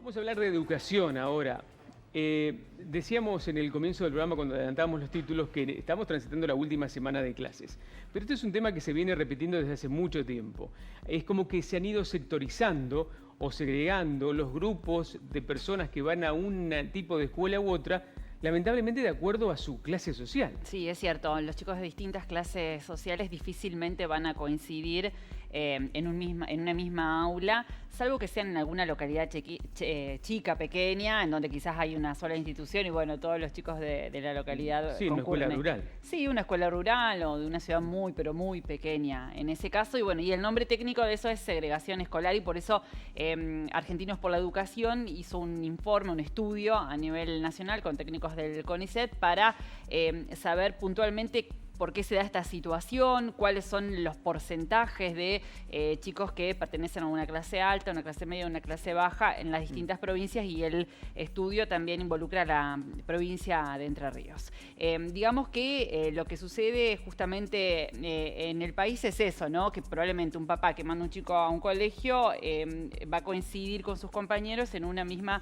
Vamos a hablar de educación ahora. Decíamos en el comienzo del programa, cuando adelantábamos los títulos, que estamos transitando la última semana de clases. Pero este es un tema que se viene repitiendo desde hace mucho tiempo. Es como que se han ido sectorizando o segregando los grupos de personas que van a un tipo de escuela u otra, lamentablemente de acuerdo a su clase social. Sí, es cierto. Los chicos de distintas clases sociales difícilmente van a coincidir en una misma aula, salvo que sean en alguna localidad chica, pequeña, en donde quizás hay una sola institución y bueno, todos los chicos de la localidad Sí, una escuela rural. Sí, una escuela rural o de una ciudad muy, pero muy pequeña en ese caso. Y bueno, y el nombre técnico de eso es segregación escolar y por eso Argentinos por la Educación hizo un informe, un estudio a nivel nacional con técnicos del CONICET para saber puntualmente por qué se da esta situación, cuáles son los porcentajes de chicos que pertenecen a una clase alta, una clase media, una clase baja en las distintas provincias, y el estudio también involucra a la provincia de Entre Ríos. Digamos que lo que sucede justamente en el país es eso, ¿no? Que probablemente un papá que manda un chico a un colegio va a coincidir con sus compañeros en una misma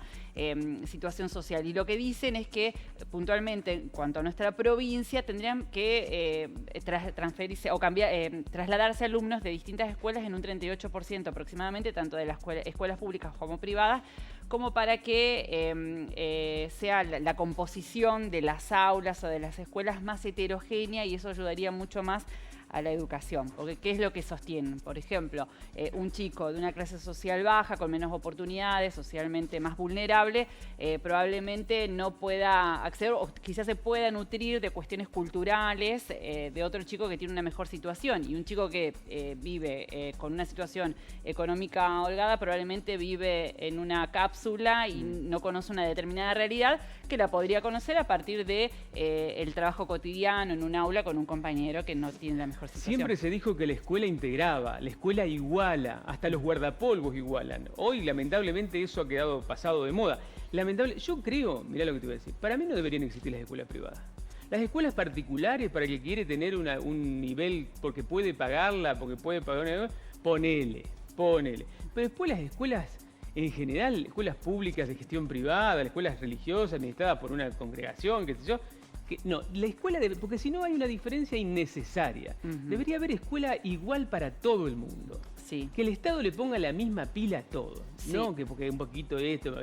situación social. Y lo que dicen es que puntualmente en cuanto a nuestra provincia tendrían que transferirse o trasladarse alumnos de distintas escuelas en un 38% aproximadamente, tanto de las escuelas públicas como privadas, como para que sea la composición de las aulas o de las escuelas más heterogénea, y eso ayudaría mucho más a la educación. Porque ¿qué es lo que sostienen? Por ejemplo, un chico de una clase social baja, con menos oportunidades, socialmente más vulnerable, probablemente no pueda acceder o quizás se pueda nutrir de cuestiones culturales de otro chico que tiene una mejor situación. Y un chico que vive con una situación económica holgada probablemente vive en una cápsula y no conoce una determinada realidad que la podría conocer a partir de el trabajo cotidiano en un aula con un compañero que no tiene la mejor situación. Siempre se dijo que la escuela integraba, la escuela iguala, hasta los guardapolvos igualan. Hoy, lamentablemente, eso ha quedado pasado de moda. Yo creo, mirá lo que te voy a decir, para mí no deberían existir las escuelas privadas. Las escuelas particulares, para el que quiere tener un nivel porque puede pagarla, porque puede pagar, ponele. Pero después las escuelas en general, escuelas públicas de gestión privada, las escuelas religiosas administradas por una congregación, qué sé yo, no, la escuela porque si no hay una diferencia innecesaria. Debería haber escuela igual para todo el mundo. Sí. Que el Estado le ponga la misma pila a todo. Sí. No que porque un poquito esto.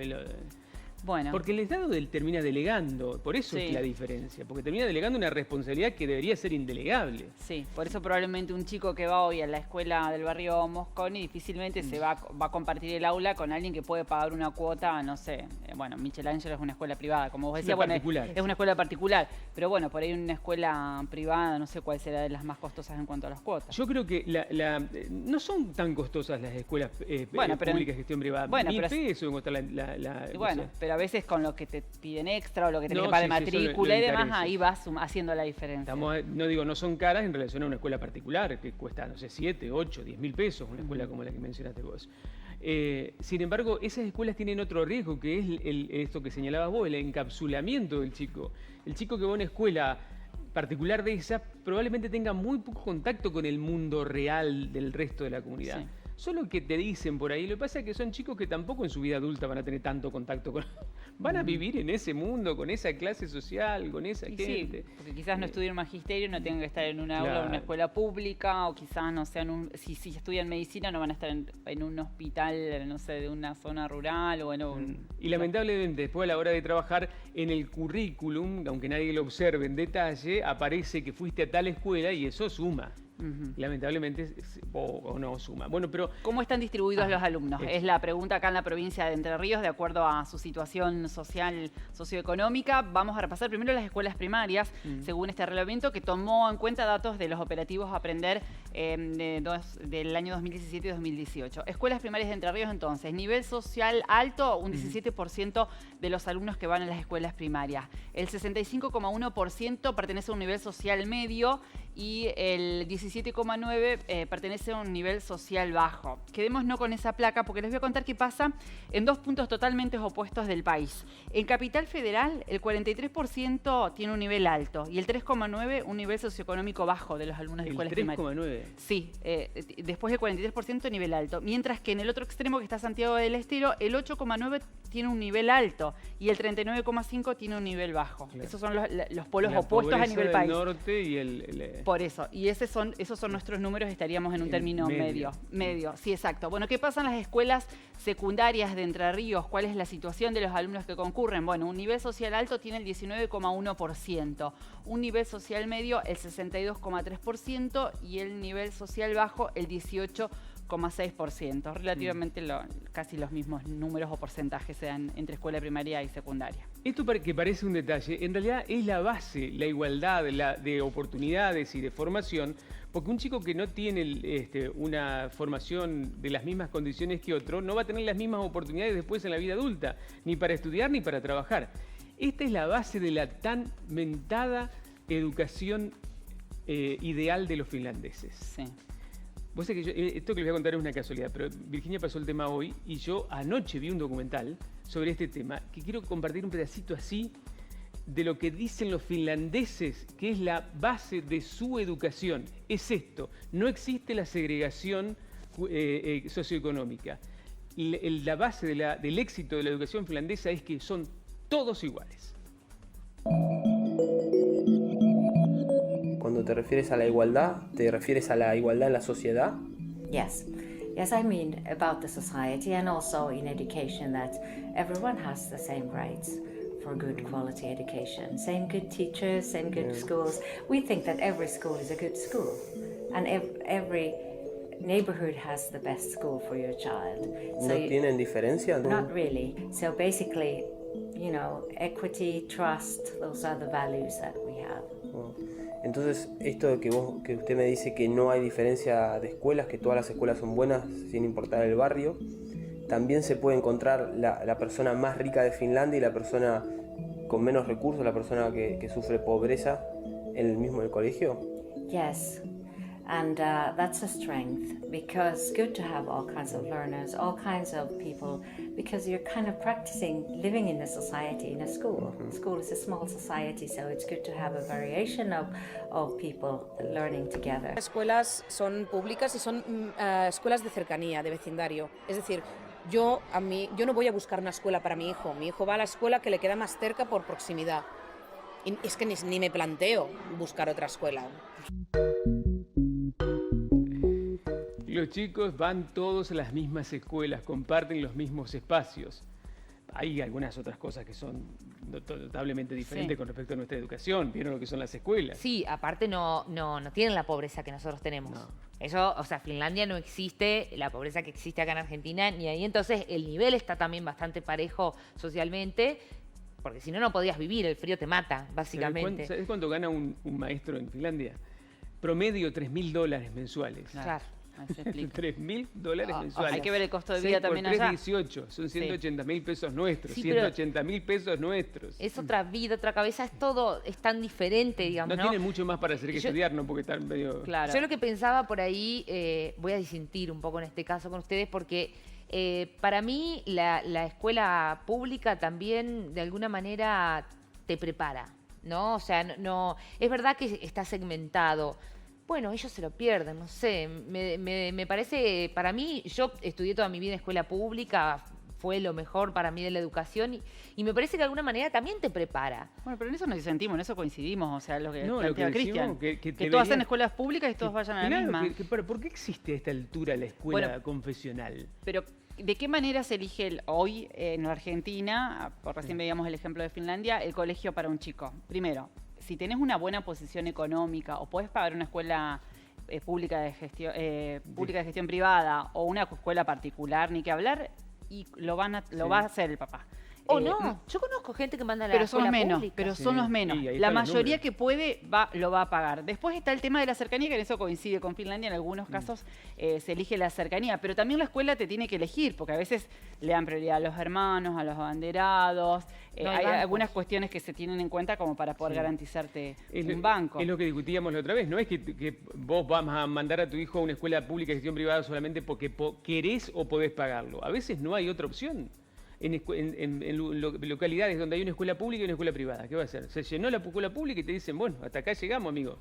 Bueno. Porque el Estado termina delegando, por eso Sí. es la diferencia, porque termina delegando una responsabilidad que debería ser indelegable. Sí, por eso probablemente un chico que va hoy a la escuela del barrio Mosconi difícilmente se va a compartir el aula con alguien que puede pagar una cuota, no sé, bueno, Michelangelo es una escuela privada, como vos decías, bueno, es una escuela particular, pero bueno, por ahí una escuela privada, no sé cuál será de las más costosas en cuanto a las cuotas. Yo creo que no son tan costosas las escuelas públicas de gestión privada. Bueno, 1000 pesos en costar bueno, pero a veces con lo que te piden extra o lo que te pagar de matrícula y demás, ahí vas haciendo la diferencia. No son caras en relación a una escuela particular que cuesta, no sé, 7, 8, 10 mil pesos, una escuela como la que mencionaste vos. Sin embargo, esas escuelas tienen otro riesgo, que es esto que señalabas vos, el encapsulamiento del chico. El chico que va a una escuela particular de esa probablemente tenga muy poco contacto con el mundo real del resto de la comunidad. Sí. Solo que te dicen por ahí, lo que pasa es que son chicos que tampoco en su vida adulta van a tener tanto contacto con... Van a vivir en ese mundo, con esa clase social, con esa gente. Sí, porque quizás no estudien magisterio, no tengan que estar en una aula o una escuela pública, o quizás no sean si estudian medicina no van a estar en un hospital, no sé, de una zona rural o en un... Y lamentablemente después a la hora de trabajar en el currículum, aunque nadie lo observe en detalle, aparece que fuiste a tal escuela y eso suma. Lamentablemente o no suma. Bueno, pero ¿cómo están distribuidos los alumnos? Es la pregunta acá en la provincia de Entre Ríos, de acuerdo a su situación social, socioeconómica. Vamos a repasar primero las escuelas primarias, según este reglamento, que tomó en cuenta datos de los operativos Aprender del año 2017 y 2018. Escuelas primarias de Entre Ríos, entonces, nivel social alto, un 17% de los alumnos que van a las escuelas primarias. El 65,1% pertenece a un nivel social medio y el 17,9 pertenece a un nivel social bajo. Quedémonos con esa placa porque les voy a contar qué pasa en dos puntos totalmente opuestos del país. En Capital Federal, el 43% tiene un nivel alto y el 3,9% un nivel socioeconómico bajo de los alumnos de escuelas primarias. ¿El 3,9%? Sí, después del 43% nivel alto. Mientras que en el otro extremo, que está Santiago del Estero, el 8,9% tiene un nivel alto y el 39,5% tiene un nivel bajo. Claro. Esos son los polos opuestos a nivel país. El norte y Por eso, y esos son nuestros números, estaríamos en un término medio. Sí, exacto. Bueno, ¿qué pasa en las escuelas secundarias de Entre Ríos? ¿Cuál es la situación de los alumnos que concurren? Bueno, un nivel social alto tiene el 19,1%, un nivel social medio el 62,3% y el nivel social bajo el 18,6%. Relativamente casi los mismos números o porcentajes se dan entre escuela primaria y secundaria. Esto que parece un detalle, en realidad es la base, la igualdad de oportunidades y de formación, porque un chico que no tiene una formación de las mismas condiciones que otro, no va a tener las mismas oportunidades después en la vida adulta, ni para estudiar ni para trabajar. Esta es la base de la tan mentada educación ideal de los finlandeses. Sí. Vos sabés que esto que les voy a contar es una casualidad, pero Virginia pasó el tema hoy y yo anoche vi un documental sobre este tema que quiero compartir un pedacito así de lo que dicen los finlandeses, que es la base de su educación. Es esto, no existe la segregación socioeconómica. La base del éxito de la educación finlandesa es que son todos iguales. Cuando te refieres a la igualdad, ¿te refieres a la igualdad en la sociedad? Yes. Yes, I mean about the society and also in education that everyone has the same rights for good quality education. Same good teachers, same good schools. We think that every school is a good school and every neighborhood has the best school for your child. ¿No tienen diferencia? Not really. So basically, you know, equity, trust, those are the values that we have. Entonces, esto de que usted me dice que no hay diferencia de escuelas, que todas las escuelas son buenas sin importar el barrio, también se puede encontrar la persona más rica de Finlandia y la persona con menos recursos, la persona que sufre pobreza en el mismo colegio. Yes. And that's a strength, because it's good to have all kinds of learners, all kinds of people, because you're kind of practicing living in a society, in a school. School is a small society, so it's good to have a variation of people learning together. Las escuelas son públicas y son escuelas de cercanía, de vecindario. Es decir, yo no voy a buscar una escuela para mi hijo va a la escuela que le queda más cerca por proximidad. Y es que ni me planteo buscar otra escuela. Los chicos van todos a las mismas escuelas, comparten los mismos espacios. Hay algunas otras cosas que son notablemente diferentes con respecto a nuestra educación. ¿Vieron lo que son las escuelas? Sí, aparte no tienen la pobreza que nosotros tenemos. No. Eso, o sea, Finlandia no existe la pobreza que existe acá en Argentina, ni ahí. Entonces el nivel está también bastante parejo socialmente, porque si no, no podías vivir, el frío te mata, básicamente. ¿Sabés cuánto gana un maestro en Finlandia? Promedio $3.000 mensuales. Claro. $3.000 mensuales. Hay que ver el costo de vida también allá. 18, son 180.000 pesos nuestros, Sí, 180.000 pesos nuestros. Es otra vida, otra cabeza, es tan diferente, digamos, No tienen mucho más para hacer que estudiar, ¿no? Porque están medio... Claro. Yo lo que pensaba por ahí, voy a disentir un poco en este caso con ustedes, porque para mí la escuela pública también de alguna manera te prepara, ¿no? O sea, no es verdad que está segmentado. Bueno, ellos se lo pierden, no sé, me parece, para mí, yo estudié toda mi vida en escuela pública, fue lo mejor para mí de la educación y me parece que de alguna manera también te prepara. Bueno, pero en eso nos disentimos, en eso coincidimos, o sea, lo que No, plantea lo que Cristian, decimos, que todas sean escuelas públicas y todos vayan a la Claro, misma. ¿por qué existe a esta altura la escuela Bueno, confesional? Pero, ¿de qué manera se elige hoy en la Argentina, por recién veíamos el ejemplo de Finlandia, el colegio para un chico? Primero, si tenés una buena posición económica o podés pagar una escuela pública de gestión privada o una escuela particular, ni que hablar, y lo va a hacer el papá. O no, yo conozco gente que manda a la pero son escuela menos, pública. pero son los menos. Sí, ahí La están los mayoría números. que puede lo va a pagar. Después está el tema de la cercanía, que en eso coincide con Finlandia. En algunos casos se elige la cercanía, pero también la escuela te tiene que elegir, porque a veces le dan prioridad a los hermanos, a los abanderados, No hay hay bancos. algunas cuestiones que se tienen en cuenta como para poder garantizarte un lo- banco. Es lo que discutíamos la otra vez, no es que vos vas a mandar a tu hijo a una escuela pública de gestión privada solamente porque querés o podés pagarlo. A veces no hay otra opción. En localidades donde hay una escuela pública y una escuela privada, ¿qué va a hacer? Se llenó la escuela pública y te dicen, bueno, hasta acá llegamos, amigo,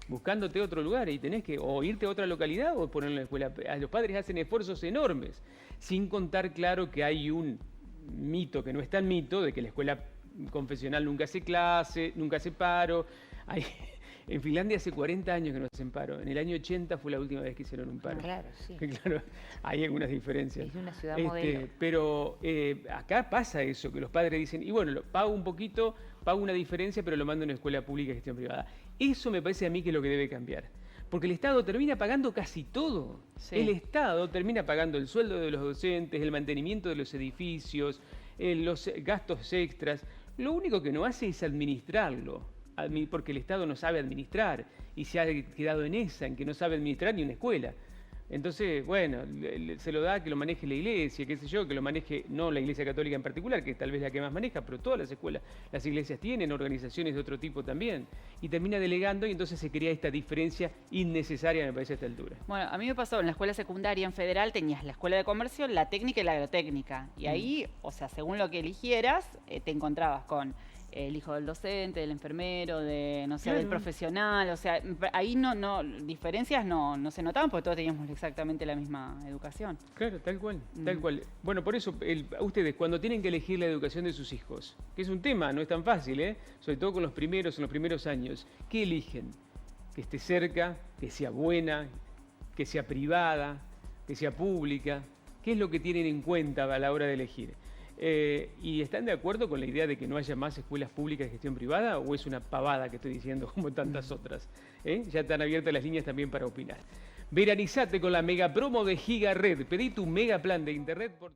buscándote otro lugar y tenés que o irte a otra localidad o ponerlo en la escuela. Los padres hacen esfuerzos enormes, sin contar, claro, que hay un mito que no es tan mito, de que la escuela confesional nunca hace clase, nunca hace paro. En Finlandia hace 40 años que no hacen paro. En el año 80 fue la última vez que hicieron un paro. Claro, sí. Claro, hay algunas diferencias. Es una ciudad modelo. Pero acá pasa eso, que los padres dicen, y bueno, pago un poquito, pago una diferencia, pero lo mando a una escuela pública de gestión privada. Eso me parece a mí que es lo que debe cambiar. Porque el Estado termina pagando casi todo. Sí. El Estado termina pagando el sueldo de los docentes, el mantenimiento de los edificios, los gastos extras. Lo único que no hace es administrarlo, porque el Estado no sabe administrar y se ha quedado en esa, en que no sabe administrar ni una escuela. Entonces, bueno, se lo da que lo maneje la iglesia, qué sé yo, que lo maneje, no la iglesia católica en particular, que tal vez la que más maneja, pero todas las escuelas, las iglesias tienen organizaciones de otro tipo también. Y termina delegando y entonces se crea esta diferencia innecesaria, me parece, a esta altura. Bueno, a mí me pasó en la escuela secundaria en Federal, tenías la escuela de comercio, la técnica y la agrotécnica. Y ahí, o sea, según lo que eligieras, te encontrabas con el hijo del docente, del enfermero, de, no sé, del profesional. O sea, ahí diferencias no se notaban porque todos teníamos exactamente la misma educación. Claro, tal cual, tal cual. Bueno, por eso, ustedes cuando tienen que elegir la educación de sus hijos, que es un tema, no es tan fácil, sobre todo con en los primeros años, ¿qué eligen? Que esté cerca, que sea buena, que sea privada, que sea pública. ¿Qué es lo que tienen en cuenta a la hora de elegir? ¿Y están de acuerdo con la idea de que no haya más escuelas públicas de gestión privada o es una pavada que estoy diciendo como tantas otras? Ya están abiertas las líneas también para opinar. Veranizate con la mega promo de Giga Red. Pedí tu mega plan de internet por